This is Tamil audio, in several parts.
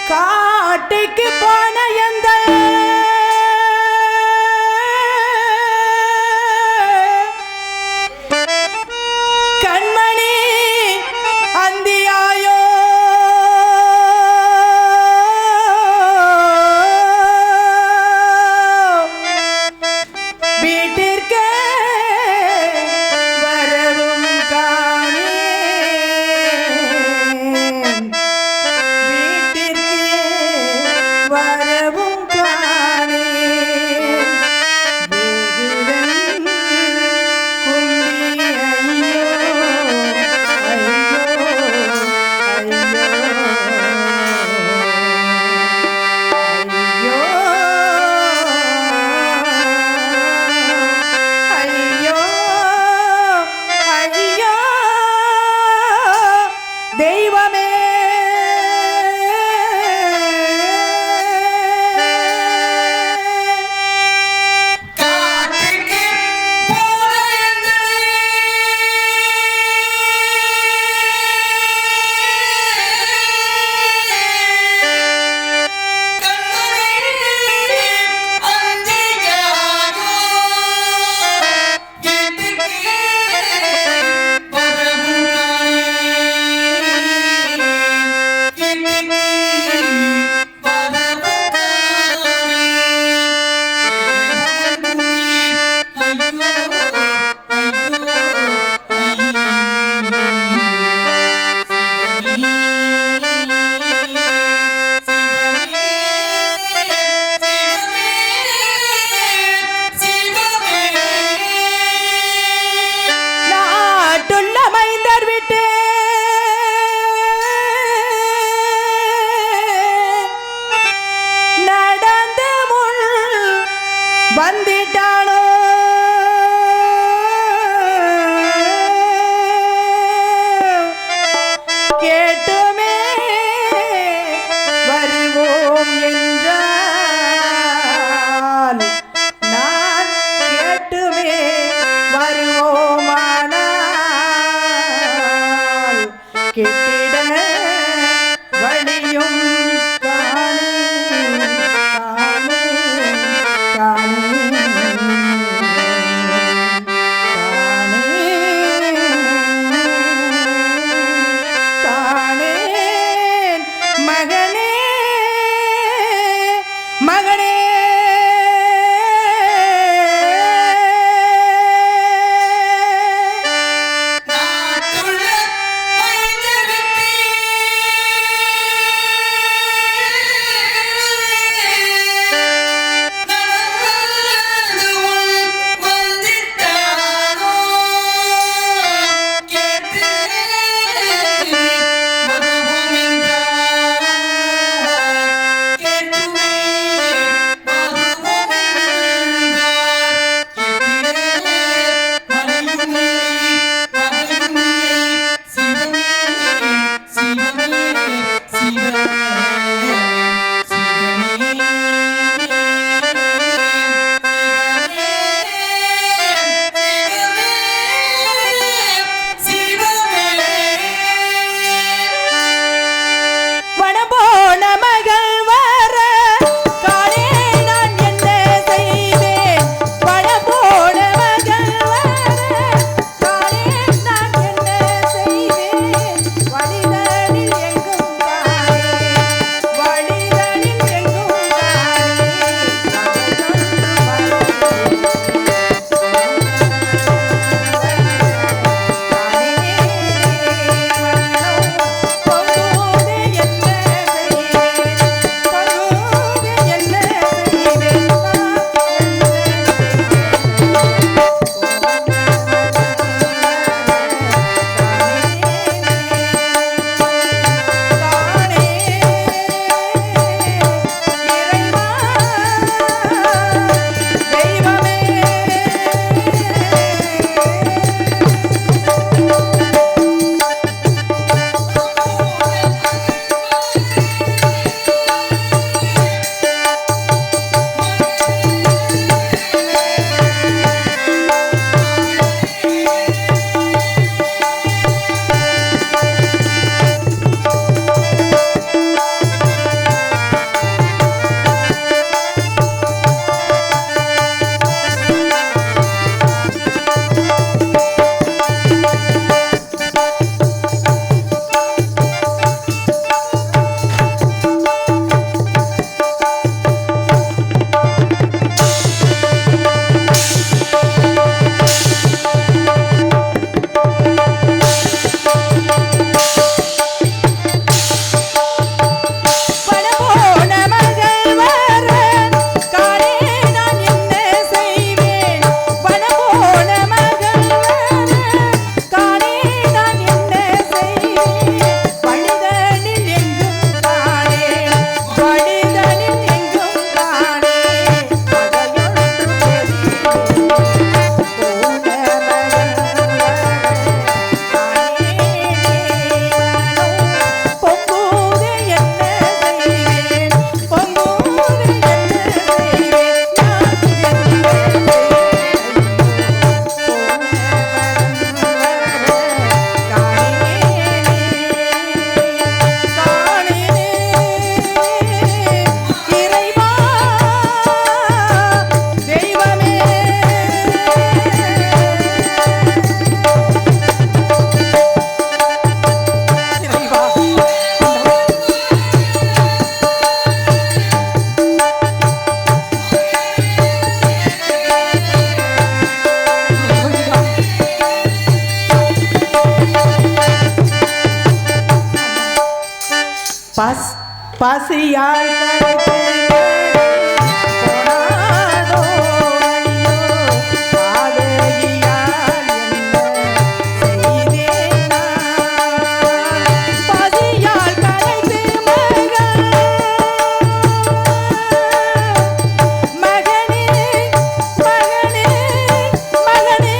காட்டுக்கு போன எந்த கண்மணி அந்தியாயோ வீட்டிற்கு வரவும் காணே வரவும் காணே வெகுவன் கும்பி ஐயோ ஐயோ தெய்வமே வந்துட்டானோ கேட்டுமே வருவோம் என்றால் நான் கேட்டுமே வருவோமானால் கெட்டிட வழியும் காணே பசியால் போனாதோ வழியோ பாதையால் என்ன செய்தேன் நான்? பசியால் கரைத்து மகனே மகனே மகனே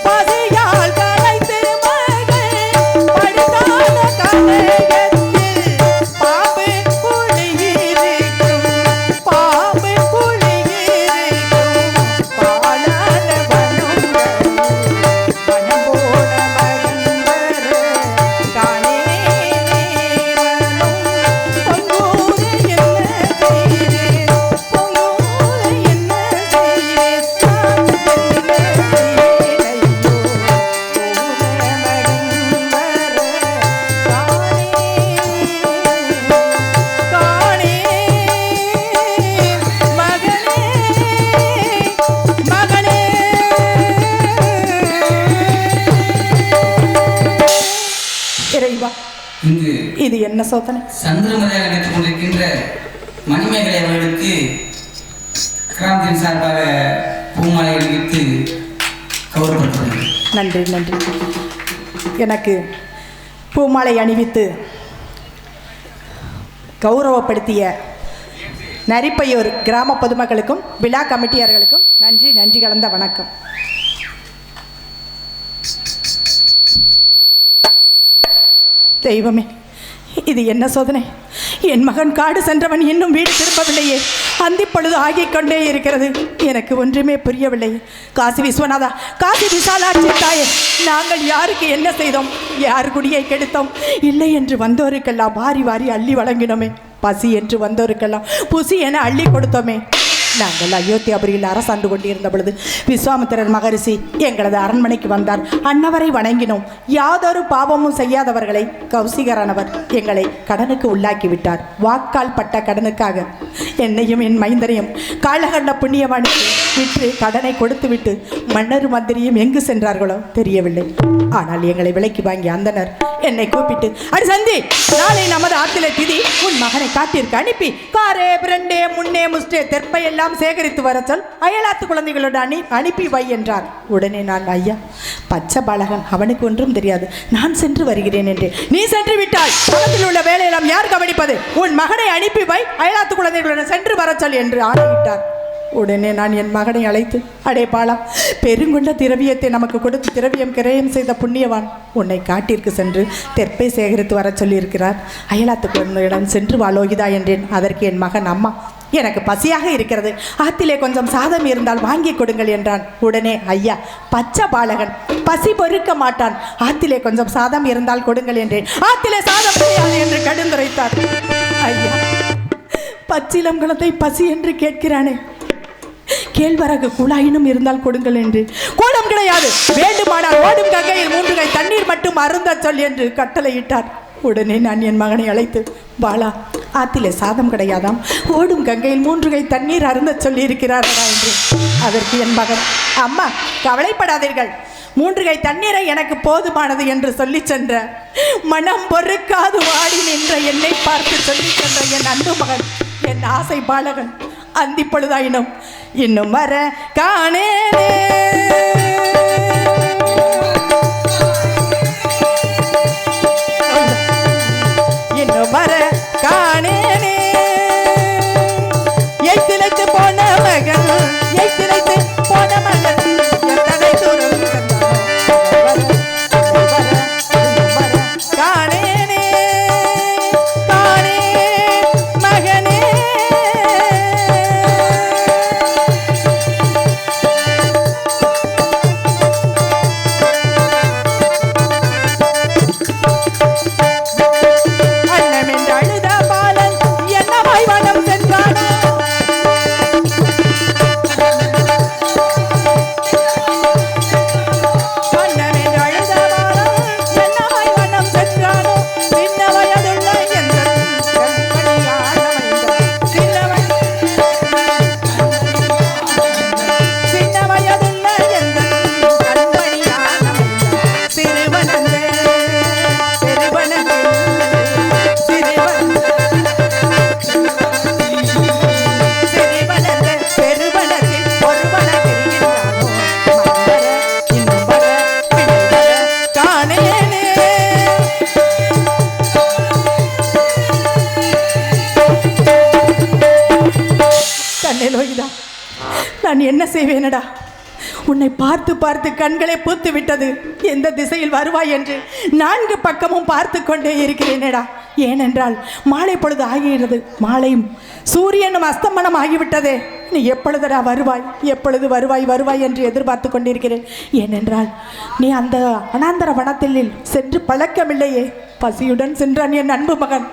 பசியால் கரைத்து படுத்தாத கலையத்தில் பாம்பு குழியிருக்கும் பாம்பு குழியிருக்கும் பாலான வனம் மனம் போல மகன் வர தானே வனம் பொங்கூர என்ன செய்தேன் பொங்கூர என்ன செய்தேன் நான் என்ன செய்தேன் ஐயோ போல மகன் வர காணே மகனே மகனே இறைவா இங்கு இது என்ன சோதனை? சந்திரமலையாக நினைத்துக் கொண்டிருக்கின்ற மணிமேகலை அவர்களுக்கு கிராமத்தின் சார்பாக பூமாலை அணிவித்து கௌரவப்படுத்துகிறது. நன்றி நன்றி. எனக்கு பூமாலை அணிவித்து கௌரவப்படுத்திய நரிப்பையூர் கிராம பொதுமக்களுக்கும் விழா கமிட்டியார்களுக்கும் நன்றி நன்றி கலந்த வணக்கம். தெய்வமே, இது என்ன சோதனை? என் மகன் காடு சென்றவன் இன்னும் வீடு திரும்பவில்லையே. அந்திப்பொழுது ஆகிக் கொண்டே இருக்கிறது. எனக்கு ஒன்றுமே புரியவில்லை. காசி விஸ்வநாதா, காசி விசாலாட்சி தாயே, நாங்கள் யாருக்கு என்ன செய்தோம்? யார் குடியை கெடுத்தோம்? இல்லை என்று வந்தோருக்கெல்லாம் வாரி வாரி அள்ளி வழங்கினோமே. பசி என்று வந்தோருக்கெல்லாம் புசி என அள்ளி கொடுத்தோமே. நாங்கள் அயோத்தியாபுரியில் அரசாண்டு கொண்டிருந்த பொழுது விஸ்வாமித்திரர் மகரிஷி எங்களது அரண்மனைக்கு வந்தார். அன்னவரை வணங்கினோம். யாதொரு பாவமும் செய்யாதவர்களை கௌசிகரானவர் எங்களை கடனுக்கு உள்ளாக்கி விட்டார். வாக்கால் பட்ட கடனுக்காக என்னையும் என் மைந்தனையும் காலகண்ட புண்ணியவானுக்கு விற்று கடனை கொடுத்துவிட்டு மன்னர் மந்திரியும் எங்கு சென்றார்களோ தெரியவில்லை. ஆனால் எங்களை விலைக்கு வாங்கி அந்தனர் என்னை கூப்பிட்டு, அடி சந்தி, நாளை நமது ஆத்திலே திதி, உன் மகனை காட்டிற்கு அனுப்பி காரே பிரண்டே முன்னே முஸ்டே தெற்பை எல்லாம் சேகரித்து வர சொல், அயலாத்து குழந்தைகளோடு அனுப்பி வை என்றார். உடனே நான், ஐயா, பச்சை பாலகன், அவனுக்கு ஒன்றும் தெரியாது, நான் சென்று வருகிறேன் என்று. நீ சென்று விட்டால் பக்கத்தில் உள்ள வேலையெல்லாம் யார் கவனிப்பது? உன் மகனை அனுப்பி வை, அயலாத்து குழந்தைகளுடன் சென்று வர சொல் என்று ஆணையிட்டார். உடனே நான் என் மகனை அழைத்து, அடே பாலா, பெருங்கொண்ட திரவியத்தை நமக்கு கொடுத்து திரவியம் கிரயம் செய்த புண்ணியவான் உன்னை காட்டிற்கு சென்று தெற்பை சேகரித்து வர சொல்லியிருக்கிறார். அயலாத்து குழந்தையுடன் சென்று வா லோகிதா என்றேன். அதற்கு என் மகன், அம்மா, எனக்கு பசியாக இருக்கிறது, ஆத்திலே கொஞ்சம் சாதம் இருந்தால் வாங்கி கொடுங்கள் என்றான். உடனே, ஐயா, பச்சை பாலகன் பசி பொறுக்க மாட்டான், ஆத்திலே கொஞ்சம் சாதம் இருந்தால் கொடுங்கள் என்றேன். ஆத்திலே சாதம் கிடையாது என்று கடுந்துரைத்தார். ஐயா, பச்சிலம் குளத்தை பசி என்று கேட்கிறானே, கேழ்வரகு குழாயினும் இருந்தால் கொடுங்கள் என்று. கூடம் கிடையாது, வேண்டுமானால் ஓடும் கங்கையில் 3 கை தண்ணீர் மட்டும் அருந்த சொல் என்று கட்டளையிட்டார். உடனே நான் என் மகனை அழைத்து, பாலா, ஆத்திலே சாதம் கிடையாதாம், ஓடும் கங்கையில் 3 கை தண்ணீர் அருந்த சொல்லி இருக்கிறாரா என்று. அதற்கு என் மகன், அம்மா, கவலைப்படாதீர்கள், 3 கை தண்ணீரை எனக்கு போதுமானது என்று சொல்லி சென்ற, மனம் பொறுக்காது வாடி நின்ற என்னை பார்த்து சொல்லி சென்ற என் அன்பு மகன், என் ஆசை பாலகன் அந்தி பொழுதாயினும் இன்னும் வர காணேனே. இன்னும் வர காணேனே. எய்திழைத்து போன மகன், எய்திழைத்து போன மகன் எத்தனை தூரம் காணேனே. காணே மகனே. நான் என்ன செய்வேனடா? உன்னை பார்த்து பார்த்து கண்களை பூத்து விட்டது. எந்த திசையில் வருவாய் என்று 4 பக்கமும் பார்த்து கொண்டே இருக்கிறேனேடா. ஏனென்றால் மாலை பொழுது ஆகிறது. மாலையும் சூரியனும் அஸ்தமனம் ஆகிவிட்டதே. நீ எப்பொழுதுடா வருவாய், எப்பொழுது வருவாய் என்று எதிர்பார்த்து கொண்டிருக்கிறேன். ஏனென்றால் நீ அந்த அனாந்தர வனத்தில் சென்று பழக்கமில்லையே. பசியுடன் சென்றான் என் அன்பு மகன்.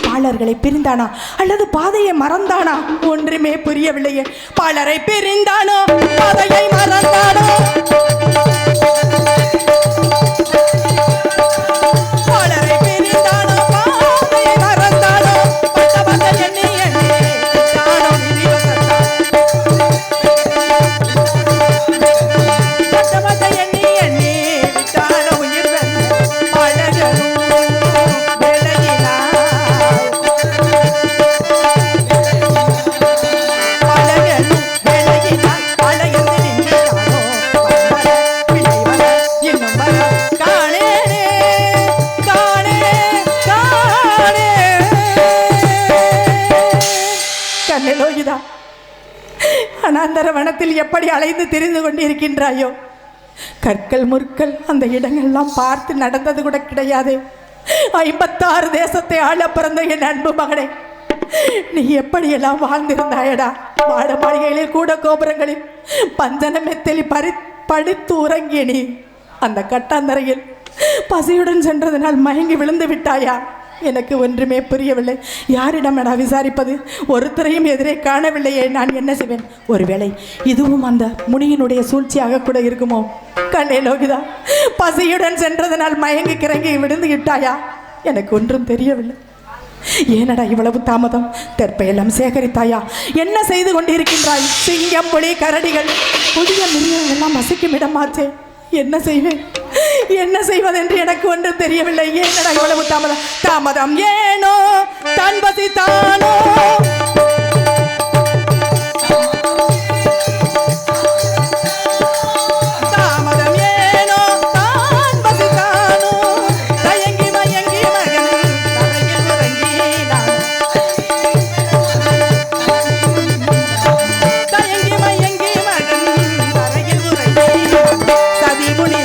பாலர்களை பிரிந்தானா அல்லது பாதையை மறந்தானா? ஒன்றுமே புரியவில்லையே. பாலரை பிரிந்தானோ, பாதையை மறந்தானோ? பாலரை பிரிந்தானோ, பாதையை மறந்தானோ? பட்ட எண்ணி எண்ணி தானோ விதிவசத்தான். பட்ட எண்ணி எண்ணி தானோ உயிர் வென்ற பழகனும் அனாந்தர வனத்தில் எப்படி அலைந்து திரிந்து கொண்டிருக்கின்றாயோ? கற்கள் முற்கள் அந்த இடங்கள்லாம் பார்த்து நடந்தது கூட கிடையாது. 56 தேசத்தை ஆள பிறந்த என் அன்பு மகனே, நீ எப்படியெல்லாம் வாழ்ந்திருந்தாயடா? மாட மாளிகைகளில் கூட கோபுரங்களில் பஞ்சன மெத்தலி படுத்து உறங்கிய நீ அந்த கட்டாந்தரையில் பசியுடன் சென்றதனால் மயங்கி விழுந்து விட்டாயா? எனக்கு ஒன்றுமே புரியவில்லை. யாரிடம் என விசாரிப்பது? ஒருத்தரையும் எதிரே காணவில்லையே. நான் என்ன செய்வேன்? ஒருவேளை இதுவும் அந்த முனியினுடைய சூழ்ச்சியாக கூட இருக்குமோ? கண்ணே லோகிதா, பசியுடன் சென்றதனால் மயங்கி கிறங்கி விழுந்து விட்டாயா? எனக்கு ஒன்றும் தெரியவில்லை. ஏனடா இவ்வளவு தாமதம்? தெற்பையெல்லாம் சேகரித்தாயா? என்ன செய்து கொண்டிருக்கின்றாய்? சிங்கம், புலி, கரடிகள், புதிய மிருகங்கள் எல்லாம் வசிக்கும் இடமாச்சே. என்ன செய்வேன், என்ன செய்வதென்று எனக்கு ஒன்றும் தெரியவில்லை. ஏனடா இவ்வளவு தாமதம்? தாமதம் ஏனோ தன் பசித்தானோ? தாமதம் ஏனோ தான் பசித்தானோ? தயங்கி மயங்கி மகன் தரையில் உறங்கினானோ? தயங்கி மயங்கி மகன் தரையில் உறங்கினானோ? சதிமுனி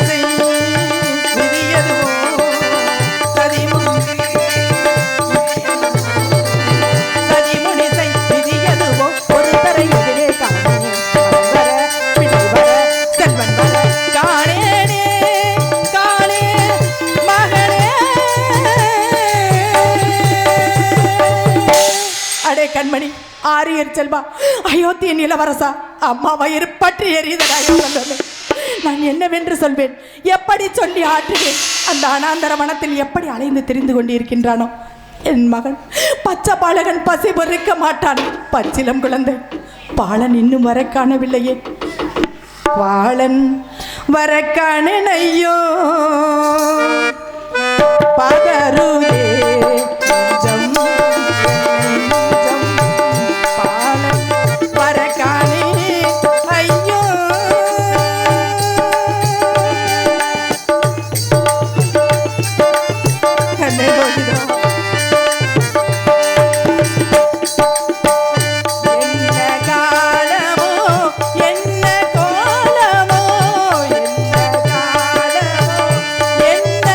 கண்மணி, ஆரியர் செல்வா, அயோத்தியின் இளவரசா, அம்மா வயிறு பற்றி எறியதடாயோ. நான் என்னவென்று சொல்வேன்? எப்படி சொல்லி ஆற்றுவேன்? அந்த அனாந்தர வனத்தில் எப்படி அலைந்து திரிந்து கொண்டிருக்கின்றானோ என் மகன். பச்சை பாலகன் பசி பொறுக்க மாட்டான். பச்சிலம் குழந்தை பாலன் இன்னும் வர காணவில்லையே. பாலன் வர காணனையோ பதருதே என்ன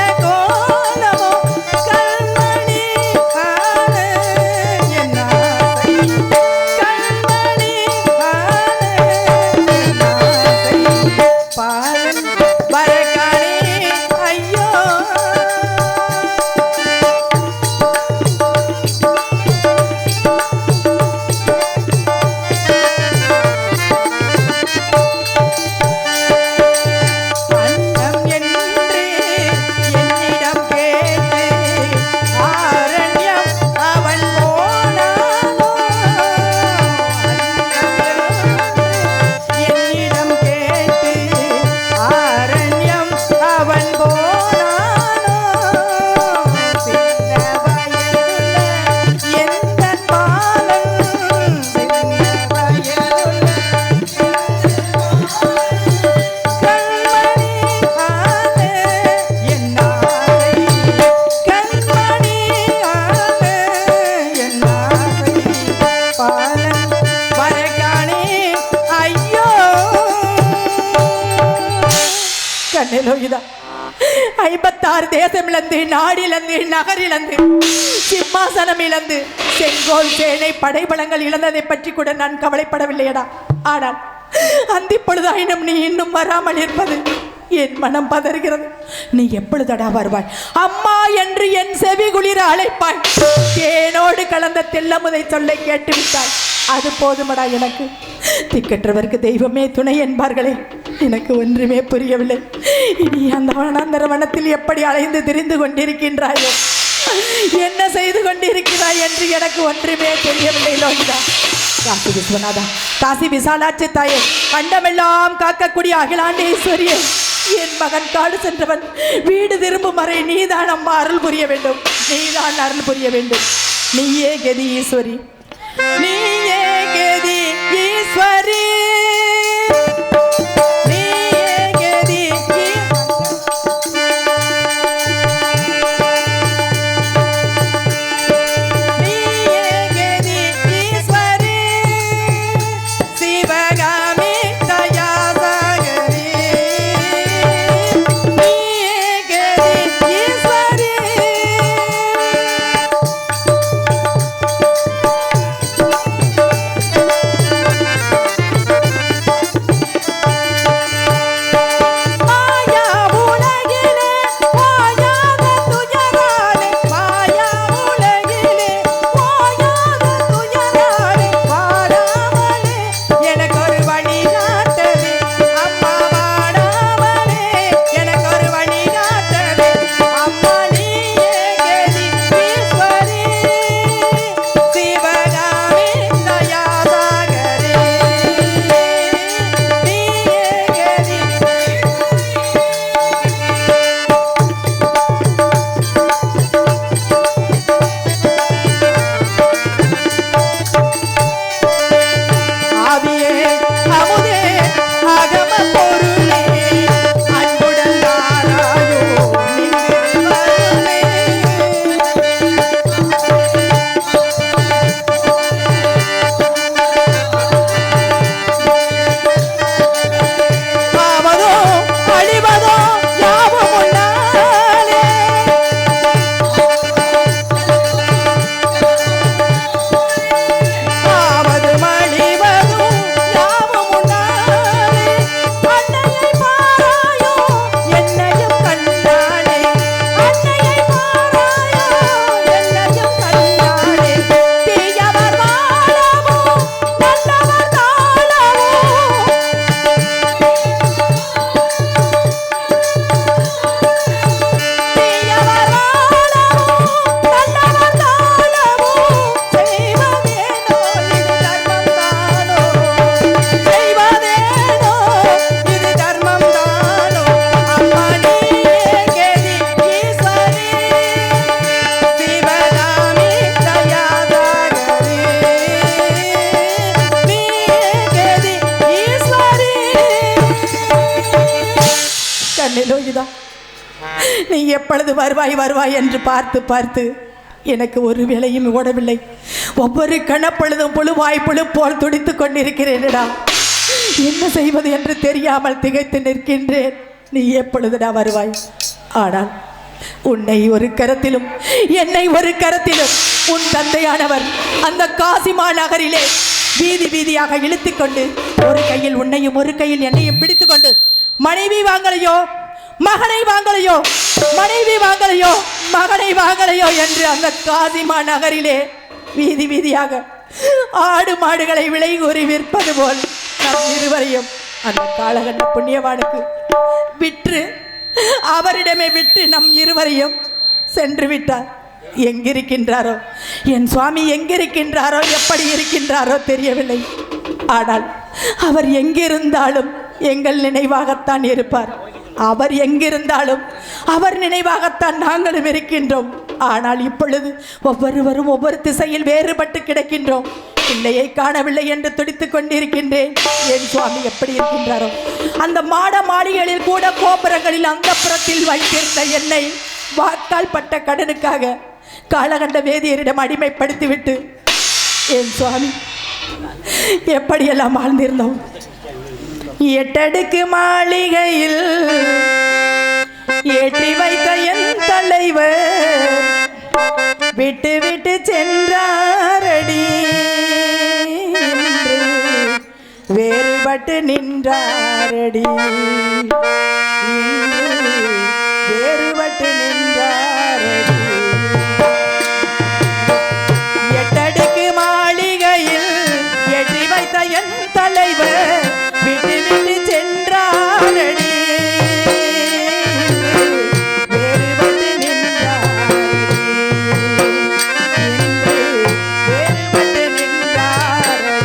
நிலம் இழந்து, நாடிழந்து, நகரிழந்து, சிம்மாசனம் இழந்து, செங்கோல் சேனை படைபலங்கள் இழந்ததை பற்றி கூட நான் கவலைப்படவில்லையடா. ஆனால் அந்தி பொழுதாயினும் நீ இன்னும் வராமல் இருப்பது என் மனம் பதறுகிறது. நீ எப்பொழுதடா வருவாய்? அம்மா என்று என் செவி குளிர அழைப்பாய். தேனோடு கலந்த தெல்லமுதை சொல்லை கேட்டுவிட்டாய். அது போதுமடா எனக்கு. திக்கற்றவருக்கு தெய்வமே துணை என்பார்களே, எனக்கு ஒன்றுமே புரியவில்லை. இனி அந்த வனாந்தர வனத்தில் எப்படி அலைந்து திரிந்து கொண்டிருக்கின்றாயோ, என்ன செய்து கொண்டிருக்கிறாய் என்று எனக்கு ஒன்றுமே தெரியவில்லை. லோகிதா, காசி விஸ்வநாதா, காசி விசாலாட்சி தாயே, கண்டமெல்லாம் காக்கக்கூடிய அகிலாண்டேஸ்வரியே, என் மகன் காடு சென்றவன் வீடு திரும்பும் வரை நீதான் அம்மா அருள் புரிய வேண்டும். நீதான் அருள் புரிய வேண்டும். நீயே கதி ஈஸ்வரி, நீயே கதி ஈஸ்வரி. நீ எப்பொழுது வருவாய் வருவாய் என்று பார்த்து பார்த்து எனக்கு ஒரு வேளையும் ஓடவில்லை. ஒவ்வொரு கணப்பொழுதும் புழுவாய் புழு போல் துடித்து கொண்டிருக்கிறேனடா. என்ன செய்வது என்று தெரியாமல் திகைத்து நிற்கின்றேன். நீ எப்பொழுதுடா வருவாய்? ஆனால் உன்னை ஒரு கரத்திலும் என்னை ஒரு கரத்திலும் உன் தந்தையானவர் அந்த காசிமா நகரிலே வீதி வீதியாக இழுத்து கொண்டு ஒரு கையில் உன்னையும் ஒரு கையில் என்னையும் பிடித்து கொண்டு மனைவி வாங்கலையோ மகனை வாங்கலையோ, மனைவி வாங்கலையோ, மகனை வாங்கலையோ என்று அந்த காசிமா நகரிலே வீதி வீதியாக ஆடு மாடுகளை விலை கூறி விற்பது போல் நம் இருவரையும் அந்த காலகட்ட புண்ணியவானுக்கு விற்று அவரிடமே விட்டு நம் இருவரையும் சென்று விட்டார். எங்கிருக்கின்றாரோ என் சுவாமி, எங்கிருக்கின்றாரோ, எப்படி இருக்கின்றாரோ தெரியவில்லை. ஆனால் அவர் எங்கிருந்தாலும் எங்கள் நினைவாகத்தான் இருப்பார். அவர் எங்கிருந்தாலும் அவர் நினைவாகத்தான் நாங்களும் இருக்கின்றோம். ஆனால் இப்பொழுது ஒவ்வொருவரும் ஒவ்வொரு திசையில் வேறுபட்டு கிடக்கின்றோம். பிள்ளையை காணவில்லை என்று துடித்துக் கொண்டிருக்கின்றேன். என் சுவாமி எப்படி இருக்கின்றாரோ, அந்த மாட மாளிகைகளில் கூட கோபுரங்களில் அந்த புறத்தில் வைத்திருந்த என்னை வாக்கால் பட்ட கடனுக்காக காலகண்ட வேதியரிடம் அடிமைப்படுத்திவிட்டு என் சுவாமி எப்படியெல்லாம் வாழ்ந்திருந்தோம். 8 அடுக்கு மாளிகையில் ஏற்றி வைத்த என் தலைவர் விட்டு விட்டு சென்றாரடி, வேறுபட்டு நின்றாரடி, வேறுபட்டு நின்றாரடி. எட்டடுக்கு மாளிகையில் எட்டி வைத்த என் தலைவர் விட்டு விட்டு சென்றாரடி, வேறுபட்டு நின்றாரடி, வேறுபட்டு நின்றாரடி.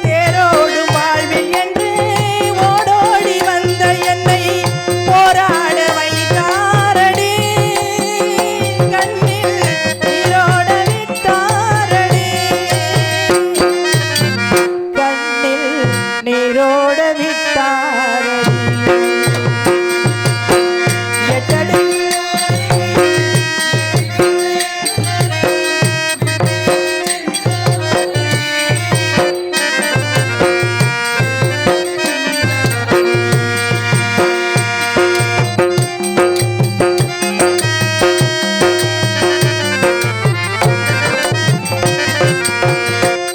தேரோடும் வாழ்வில் என்று ஓடோடி வந்த என்னை போராட வைத்தாரடி, கண்ணில் நீரோட விட்டாரடி, கண்ணில் நீரோட விட்டாரடி. எட்டடி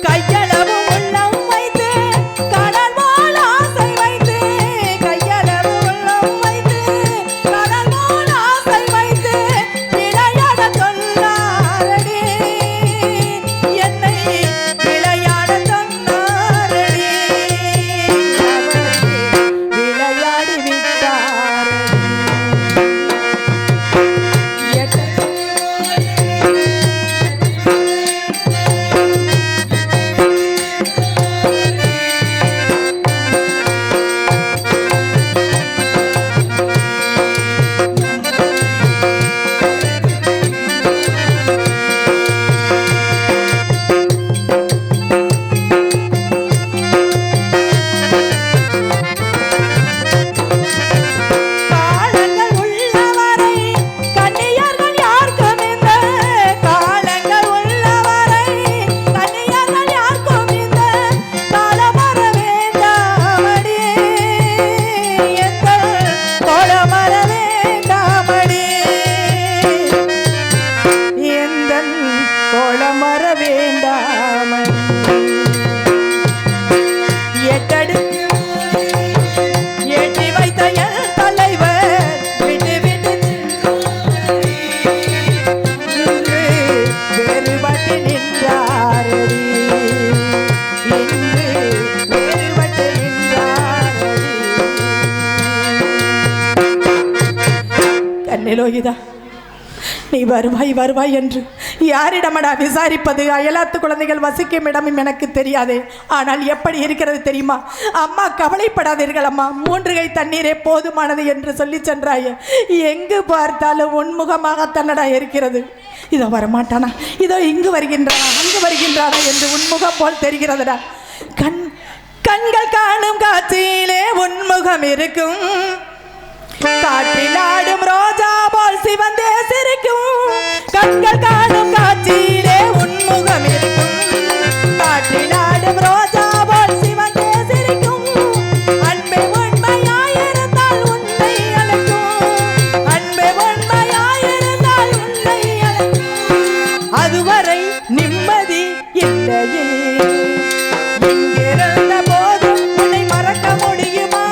கையளவு உள்ளம் வைத்து கடல் போல் ஆசை வைத்து, கையளவு உள்ளம் வைத்து கடல் போல் ஆசை வைத்து விளையாட சொன்னாரடி, என்னை விளையாட சொன்னாரடி, விளையாடி விட்டாரடி. காலங்கள் உள்ளவரை கன்னியர்கள் யாருக்கும் இந்த, காலங்கள் உள்ளவரை கன்னியர்கள் யாருக்கும் இந்த காலம் வர வேண்டாமடி, எங்கள் கோலம் வர வேண்டாமடி, எங்கள் கோலம் வர வேண்டாமடி. எட்டடுக்கு ஏற்றி வைத்த என் தலைவர் விட்டு விட்டு இன்று வேறுபட்டு நின்றாரடி, இன்று வேறுபட்டு நின்றாரடி. கண்ணிலோகிதா, நீ வருவாய் வருவாய் என்று யாரிடமடா விசாரிப்பது? அயலாத்து குழந்தைகள் வசிக்கும் இடமும் எனக்கு தெரியாதே. ஆனால் எப்படி இருக்கிறது தெரியுமா? அம்மா கவலைப்படாதீர்கள் அம்மா, 3 கை தண்ணீரே போதுமானது என்று சொல்லி சென்றாயே. எங்கு பார்த்தாலும் உன்முகமாகத்தன்னடா இருக்கிறது. இதோ வரமாட்டானா, இதோ இங்கு வருகின்றானா, அங்கு வருகின்றானா என்று உன்முகம் போல் தெரிகிறதுடா. கண்கள் காணும் காட்சியிலே உன்முகம் இருக்கும், காற்றில் ஆடும் ரோஜா போல் சிவந்தே சிரிக்கும். கண்கள் காணும் காட்சியிலே உன்முகம் இருக்கும், காற்றில் ஆடும் ரோஜா போல் சிவந்தே சிரிக்கும். அன்பே உண்மையாயிருந்தால் உன்னை அழைக்கும், அன்பே உண்மையாயிருந்தால் உன்னை அழைக்கும். அதுவரை நிம்மதி இல்லையே, எங்கிருந்த போதும் உன்னை மறக்க முடியுமா?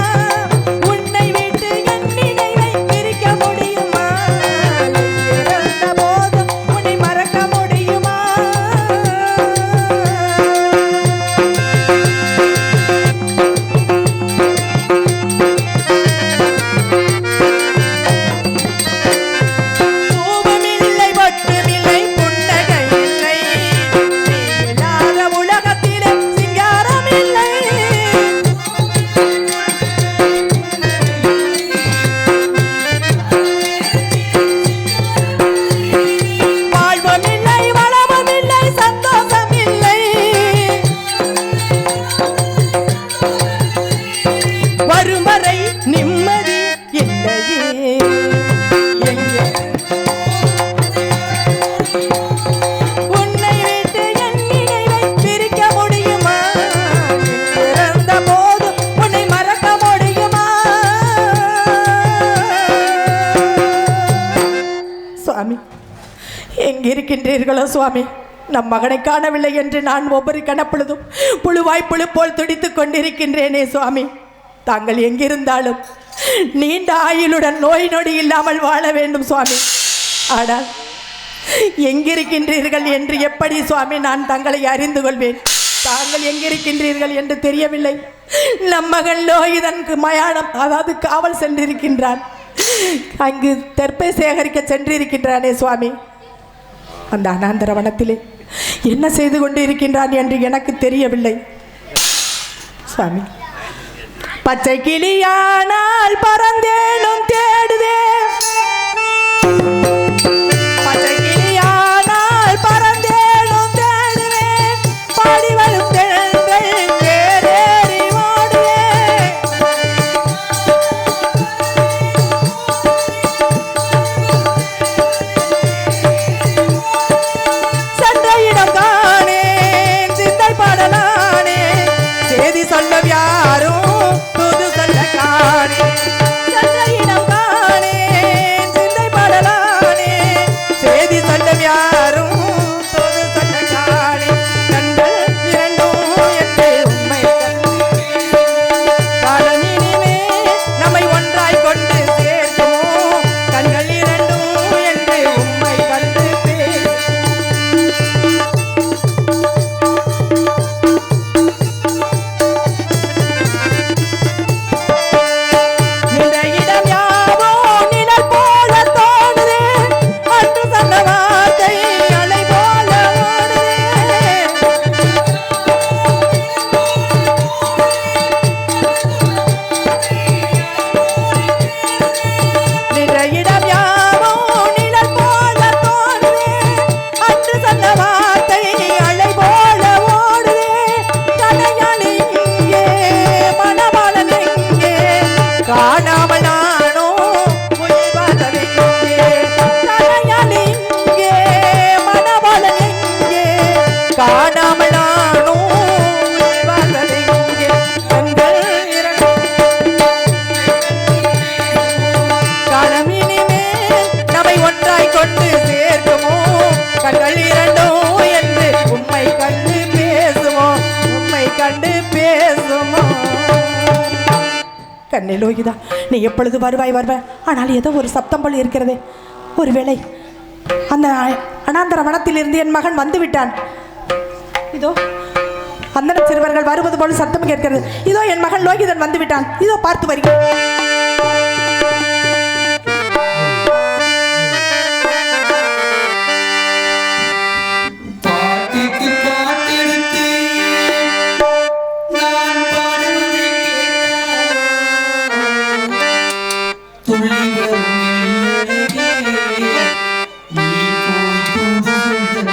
உன்னை விட்டு என் நினைவை பிரிக்க முடியுமா? எங்கிருந்த போதும் உன்னை மறக்க முடியுமா? இருக்கின்றீர்களோ சுவாமி? நம் மகனை காணவில்லை என்று நான் ஒவ்வொரு கணப்பொழுதும் புழுவாய் புழு போல் துடித்துக் கொண்டிருக்கின்றேனே சுவாமி. தாங்கள் எங்கிருந்தாலும் நீண்ட ஆயுளுடன் நோய் நொடி இல்லாமல் வாழ வேண்டும் சுவாமி. ஆனால் எங்கிருக்கின்றீர்கள் என்று எப்படி சுவாமி நான் தங்களை அறிந்து கொள்வேன்? தாங்கள் எங்கிருக்கின்றீர்கள் என்று தெரியவில்லை. நம் மகன் லோகிதனுக்கு மயானம், அதாவது காவல் சென்றிருக்கின்றான். அங்கு தெற்பை சேகரிக்க சென்றிருக்கின்றானே சுவாமி. அந்த அனாந்தர வனத்திலே என்ன செய்து கொண்டு இருக்கின்றான் என்று எனக்கு தெரியவில்லை சுவாமி. பச்சை கிளியானால் பறந்தேனும் தேடுதே, பச்சை கிளியானால் பறந்தேனும் தேடுவேன், பாடி வரும் தென்றல் தேரேறி ஓடுவேன். சென்ற இடம் காணேன், சிந்தை பாடலானே, செய்தி சொல்ல யாரும் தூது சொல்ல காணே. சென்ற இடம் காணேன், சிந்தை பாடலானே, செய்தி சொல்ல யாரும் தூது சொல்ல காணே. கண்கள் இரண்டும் என்று உண்மை காலம் இனிமே நம்மை ஒன்றாய் கொண்டு சேர்க்குமோ. கண்கள் இரண்டும் என்று உண்மை கண்டு இந்த இடம் யாவோ நிழல் போல தோணுதே, அன்று சொன்ன வார்த்தை அலை போல ஓடுதே. நின்ற இடம் யாவோ நிழல் போல தோணுதே, அன்று சொன்ன வார்த்தை அலை போல ஓடுதே. கலையாளி இங்கே, மணவாளன் எங்கே, காணாமல் நானோ உயிர் வாழ்வதெங்கே. கலையாளி இங்கே, மணவாளன் எங்கே, காணாமல் நானோ உயிர் வாழ்வதெங்கே. கண்கள் இரண்டும் காலம் இனிமேல் நம்மை ஒன்றாய் கொண்டு சேர்க்குமோ. கண்கள் இரண்டும் என்று உம்மை கண்டு பேசுமோ, உம்மை கண்டு பேசுமோ. கண்ணே லோகிதா, நீ எப்பொழுது வருவாய் வருவாய், ஆனால் ஏதோ ஒரு சப்தம் போல் இருக்கிறதே. ஒருவேளை அந்த அனாந்தர வனத்திலிருந்து என் மகன் வந்து விட்டான். இதோ அந்தன சிறுவர்கள் வருவது போல் சத்தம் கேட்கிறது. இதோ என் மகன் லோகிதன் வந்து விட்டான். இதோ பார்த்து வருகிறேன். பாட்டுக்கு பாட்டெடுத்து நான் பாடுவதை கேட்டால் துள்ளி வரும் நிலவே, நீ போய் தூது சொல்ல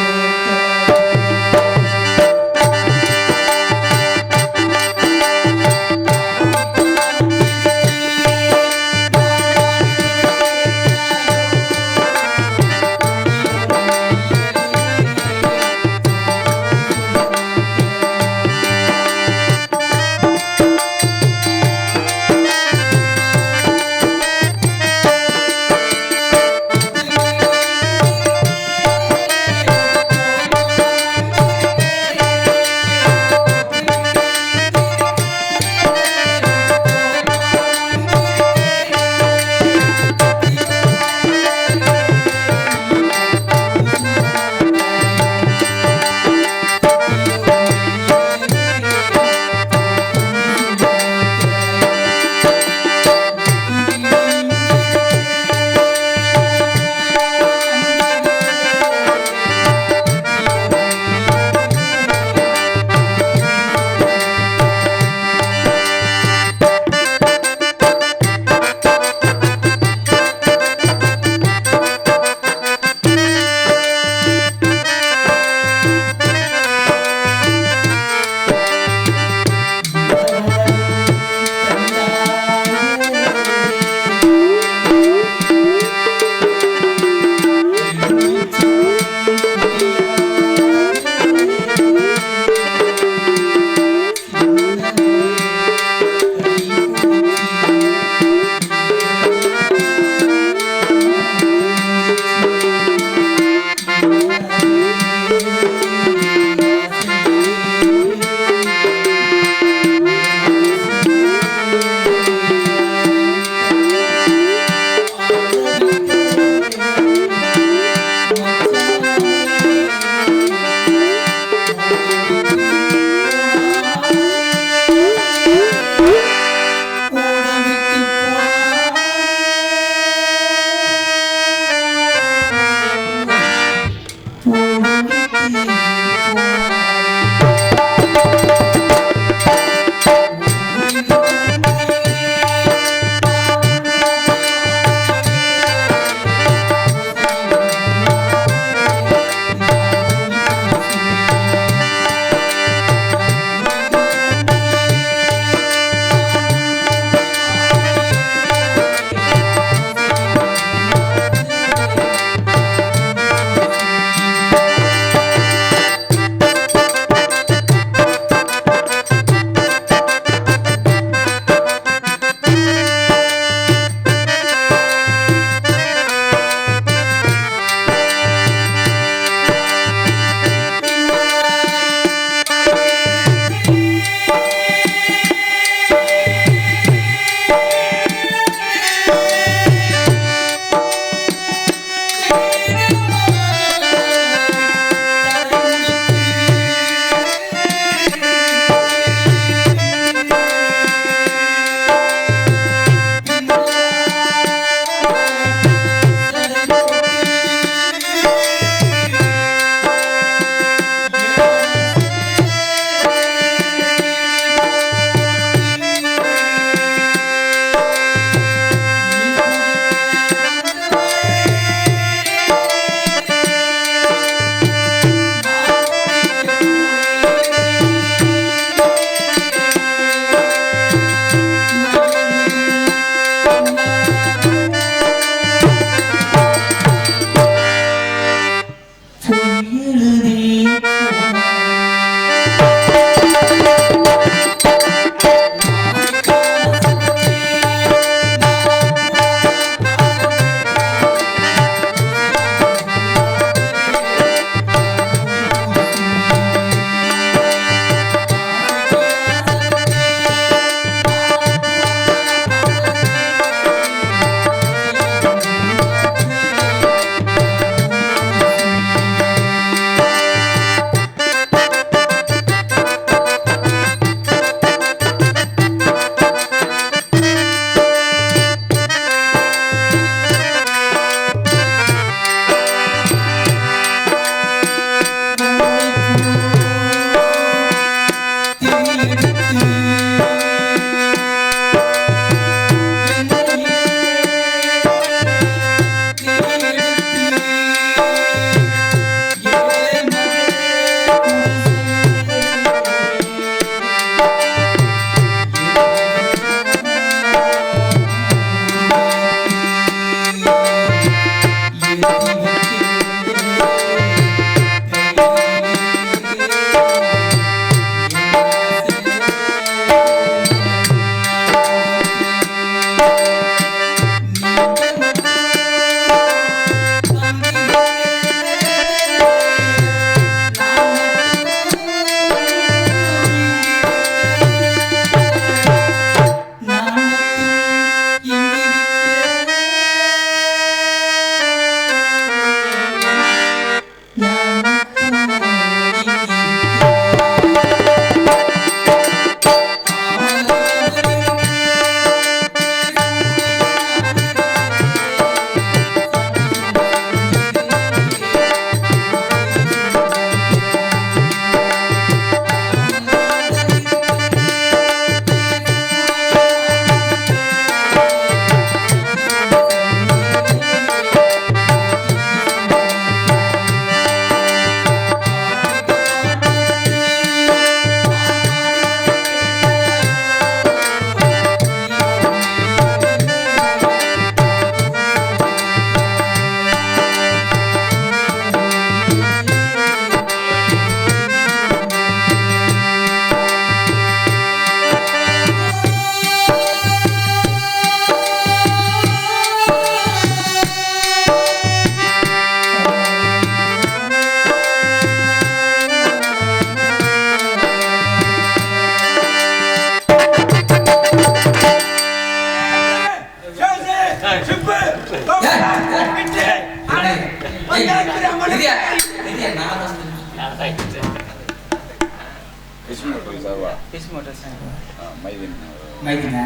மைதினா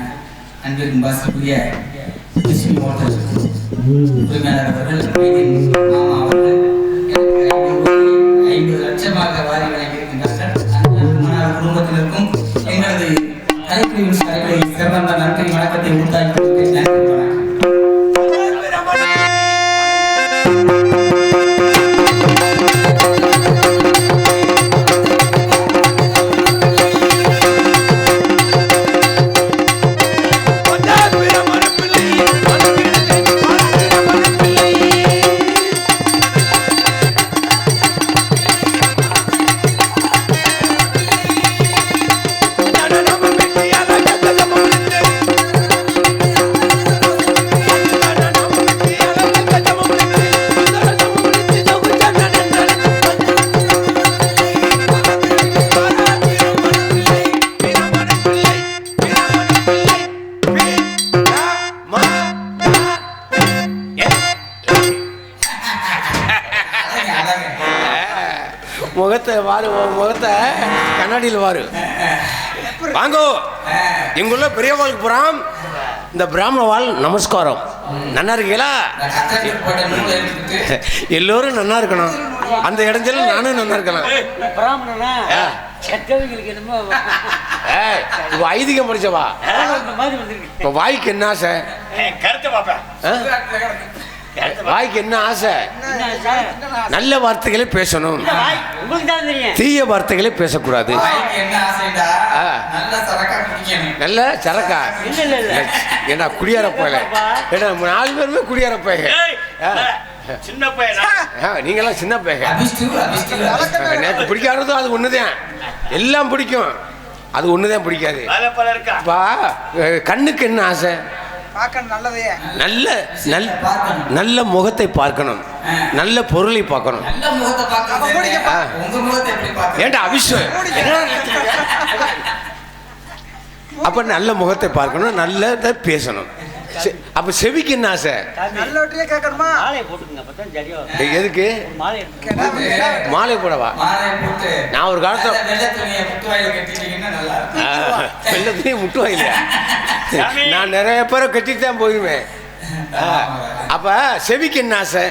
அன்பிற்கும் பாசத்துக்குரிய கிருஷ்ணி மோட்டர் உரிமையாளர் அவர்கள் மைதின் மாமா அவர்கள் எனக்கு 50 லட்சமாக வாரி வழங்கியிருக்கின்றார்கள். அன்புக்கும் மணாளர் குடும்பத்தினருக்கும் எங்களது கலைக்குழு சிறந்த நன்றி வணக்கத்தை உண்டாக்கி நன்றி வணக்கம். முகத்தை வாரு, முகத்தை கண்ணாடியில் வாரு. வாங்கோ, இங்குள்ள பெரியவாளுக்கு புறம் இந்த பிராமண வாழ் நமஸ்காரம். நன்னா இருக்கீங்களா? எல்லோரும் நன்னா இருக்கணும். அந்த இடத்துல நானும் நன்னா இருக்கலாம். ஐதீகம் படிச்சவா இப்ப வாய்க்கு என்ன ஆசை? வாய்க்கு என்ன ஆசை? நல்ல வார்த்தைகளை பேசணும், தீய வார்த்தைகளை பேசக்கூடாது. நல்ல சரக்கா ஏன்னா குடியார போயல, ஏன்னா 4 பேருமே குடியார போய. நீங்கெல்லாம் சின்ன பையன். எனக்கு பிடிக்காததும் அது ஒண்ணுதான். எல்லாம் பிடிக்கும், அது ஒண்ணுதான் பிடிக்காது. கண்ணுக்கு என்ன ஆசை? நல்ல நல்ல முகத்தை பார்க்கணும், நல்ல பொருளை பார்க்கணும். ஏன்டா அபிஷேகம் அப்ப நல்ல முகத்தை பார்க்கணும், நல்லதை பேசணும். அப்ப செவிக்கு என்ன ஆசை? எதுக்கு மாலை போடவா? நான் ஒரு காலத்துல வெள்ளத்துலயும் முட்டுவாங்க. நான் நிறைய பேரை கட்டித்தான் போயிருவேன். அப்ப செவிக்கு என்ன ஆசை?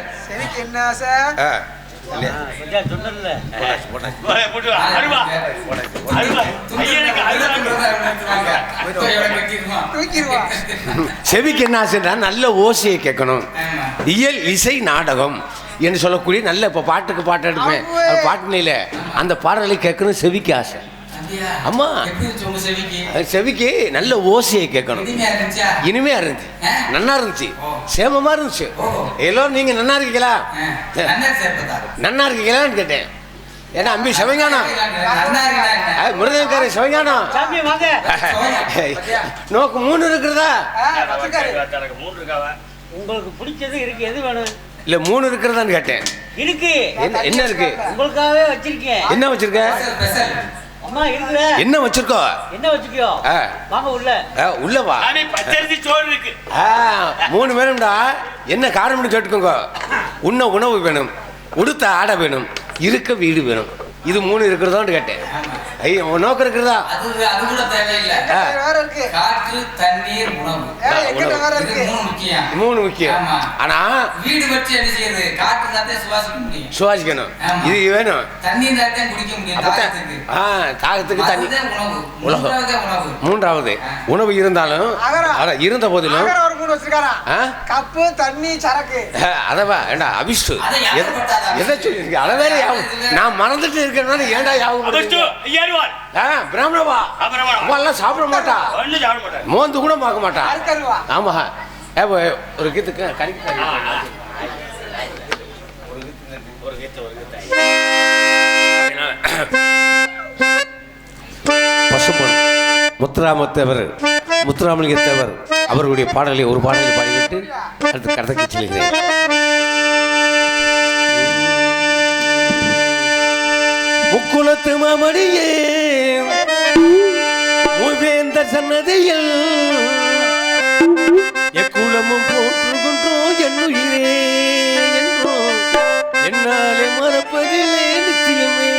செவிக்கு என்ன ஆசைன்னா நல்ல ஓசையை கேட்கணும். இயல் இசை நாடகம் என்று சொல்லக்கூடிய நல்ல இப்ப பாட்டுக்கு பாட்டு எடுப்பேன், பாட்டுனில அந்த பாடலை கேட்கணும். செவிக்கு ஆசை. அம்மா செவிக்கு நல்ல ஓசையை கேட்கணும். இனிமையா இருந்துச்சு, நன்னா இருந்துச்சு, சேமமா இருந்துச்சு. எல்லோரும் நீங்க நன்னா இருக்கீங்களா? நன்னா இருக்கீங்களான்னு கேட்டேன். ஏன்னா அம்பி சிவஞானம், மிருதங்கார சிவஞானம் நோக்கு 3 இருக்கிறதா? உங்களுக்கு பிடிச்சது இருக்கு, எது வேணும்? இல்ல 3 இருக்கிறதான்னு கேட்டேன். இருக்கு. என்ன இருக்கு? உங்களுக்காகவே வச்சிருக்கேன். என்ன வச்சிருக்க? அம்மா இருக்குல. என்ன வச்சிருக்கோ? என்ன வச்சிருக்கியோ? வாங்க உள்ள. உள்ள வா. பச்சரிசி சோறு இருக்கு. 3 வேணும்டா. என்ன காரணம்னு கேட்டுக்கோங்க. உண்ண உணவு வேணும், உடுத்த ஆடை வேணும், இருக்க வீடு வேணும். இது 3 இருக்கிறதான்னு கேட்டேன். ஐயோ நோக்கம் இருக்கிறதா? அது கூட தேவையில்லை. காற்று, தண்ணீர், உணவு. 3 முக்கியம். ஆனா வீடு வச்சு என்ன செய்யுது? காற்று தான் சுவாசிக்க முடியும், சுவாசிக்கணும். இது வேணும். தண்ணீர் தான் குடிக்க முடியும். தாகத்துக்கு தண்ணி. உணவு 3வது. உணவு இருந்தாலும் இருந்த போதிலும் கப்பு தண்ணி சரக்கு அதவா ஏண்டா அபிஷ்டு எதை சொல்லிருக்கு? அதை வேற நான் மறந்துட்டு இருக்கிறனால ஏண்டா யாவும் பிராமணவா எல்லாம் சாப்பிட மாட்டா, மோந்து கூட பார்க்க மாட்டா. ஆமா ஒரு கீத்துக்கு பசும்பொன் முத்துராமலிங்கத்தேவர் அவர்களுடைய பாடலை ஒரு பாடலை பாடிவிட்டு அடுத்து கதைக்கு செல்கிறேன். முக்குலத்து மாமணியே மூவேந்தர் சன்னதியில் எக்குலமும் போற்றுகின்றோம் என்னுயிரே என்றோ என்னாலே மறப்பதில்லை நிச்சயமே.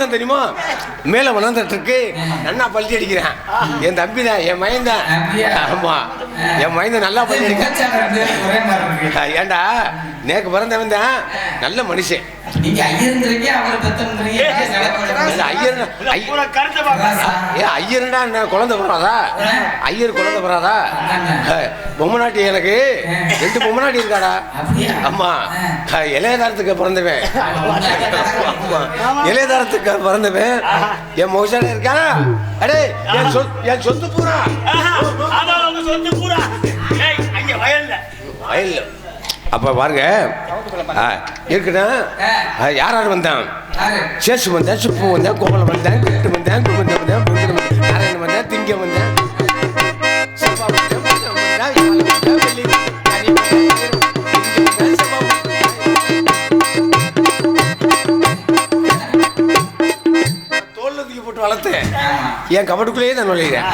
வந்தேன் தெரியுமா? மேல வளர்ந்துட்டு இருக்கு, நன்னா பள்ளி அடிக்கிறேன். என் தம்பி தான், என் மயன் தான். ஆமா, என் மயன் நல்லா பள்ளி அடிக்கிறேன். ஏண்டா நேக்கு பிறந்தவன் தான், நல்ல மனுஷன். ஐயர்டா குழந்தை போறாதா? ஐயர் குழந்தை போறாதா? பொம்மநாட்டி எனக்கு 2 பொம்மநாட்டி இருக்காடா. ஆமா, இளையதாரத்துக்கு பிறந்தவன். இளையதாரத்துக்கு பிறந்தவன் என் மோசாட இருக்கானா? அடே என் சொத்து பூரா வயல்ல. அப்ப பாருங்க இருக்கட்டும். யார் யார் வந்தான்? சேசு வந்தேன், சுப்பு வந்தேன், கோவலம் வந்தேன், கிட்டு வந்தேன், குகுந்த வந்தேன், நாராயணன் வந்தேன், திங்க வந்தேன், தோல்ல தூக்கி போட்டு வளர்த்தேன். என் கபடுக்குள்ளேயே தான் நுழையிறேன்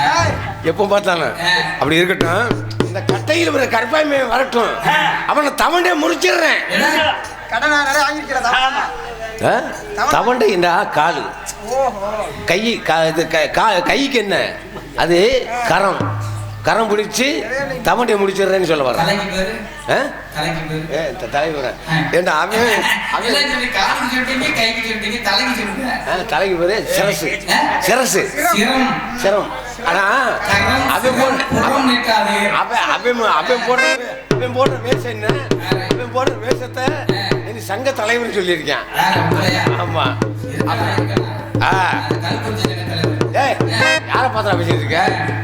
எப்போ பார்த்தாலும். அப்படி இருக்கட்டும். இந்த கட்டையில் ஒரு கருப்பாய்மை வரட்டும், அவனை தவண்டே முடிச்சிடுறேன். தவண்டை என்றா காலு, கை, கைக்கு என்ன அது? கரம். கரம் பிடிச்சி தவண்டையை முடிச்சிடுறேன்னு சொல்ல வர தலைவர். ஏண்டா தலைக்கு பேரு சிரசு. சிரசு சிரம். ஆனா அவன் போடுற வேஷம் என்ன? அவன் போடுற வேஷத்தை சங்க தலைவர் சொல்லியிருக்கேன். ஆமா. யார பாத்திர பேசிட்டு இருக்க?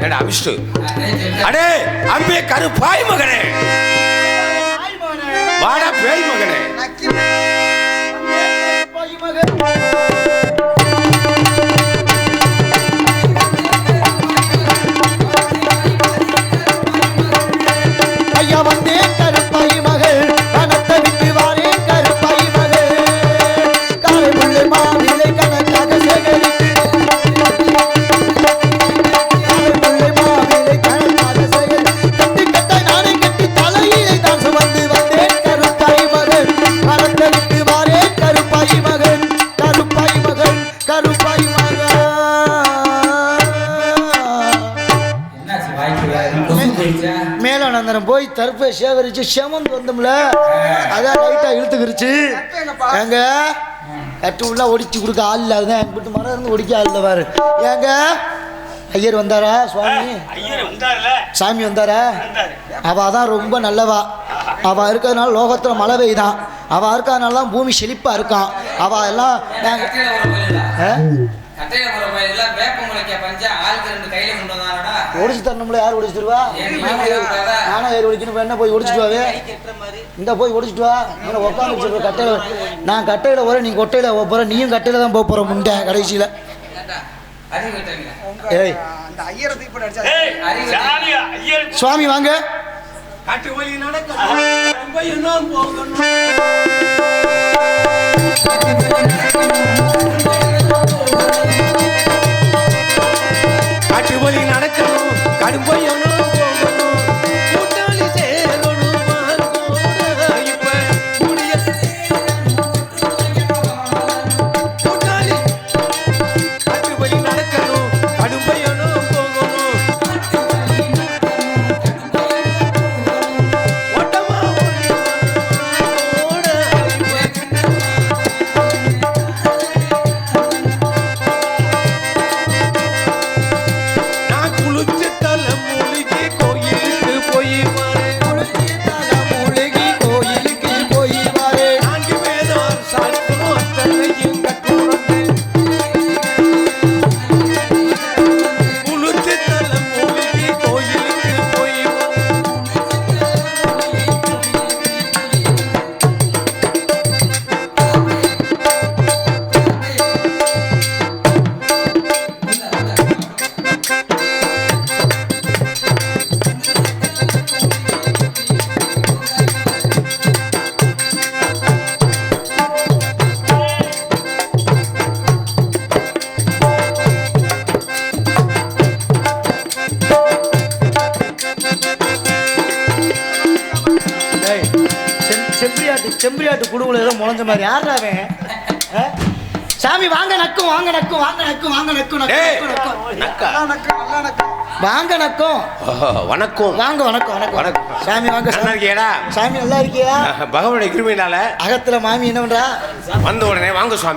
ஏடா அபிஷ்டு. அடே அம்பே கருப்பாய் மகனே, வாடா பேய் மகனே. ஐயா வந்தே கருப்பாய் மகள், கணத்தை விட்டு வாரே கருப்பாய் மகள். காலை முள்ளை மாவிலை கணக்காக சேகரித்து, காலை முள்ளை மாவிலை கணக்காக சேகரித்து, கட்டி கட்ட நானே கட்டி தலையிலை தான் சுமந்து வந்தேன் கருப்பாய் மகள். கணத்தை விட்டு வாரே கருப்பாய் மகள், கருப்பாய் மகள், கருப்பாய் மகள். மேலானந்தரம் போய் தருப்பை சேகரிச்சு செமந்து வந்தோம்ல, அதான் லைட்டா இழுத்துக்கிருச்சு. ஏங்க கட்டு உள்ள ஒடிச்சு கொடுக்க ஆள் இல்லாத எங்கிட்ட மரம் இருந்து ஒடிக்க ஆள் இல்லவாரு. ஏங்க ஐயர் வந்தாரா? சுவாமி சாமி வந்தாரா? அவ தான் ரொம்ப நல்லவா. அவ இருக்கிறதுனால லோகத்துல மழை பெய்தான். அவ இருக்கிறதுனால தான் பூமி செழிப்பா இருக்கான். அவ எல்லாம் ஒடிச்சு தரணும்ல. யார் ஒடிச்சு தருவா? நானா ஏறி ஒடிக்கணும். என்ன போய் ஒடிச்சுட்டு இந்த போய் ஒடிச்சுட்டு வா. உட்காந்து கட்டையில. நான் கட்டையில போறேன், நீ கொட்டையில போற. நீயும் கட்டையில தான் போக போற முண்டை கடைசியில. சுவாமி வாங்க. காட்டு வழி நடக்கணும், கடும்பையனும் செம்பரியாட்டு குடும்பம் ஏதோ முளைஞ்ச மாதிரி. யாருடாவே சாமி வாங்க நக்கும் வாங்க நக்கும் வாங்க நக்கும் வாங்க நக்கும் ஏய், நக்கும் நக்கா. வாங்க நக்கும் ஓஹோ, வணக்கம் வாங்க வணக்கம் வணக்கம் வணக்கம். சாமி வாங்க நல்லா சாமி. இருக்கியடா? சாமி நல்லா இருக்கியா? பகவானுடைய கிருமையினால அகத்துல மாமி என்ன பண்றா? வந்த உடனே வாங்க சுவாமி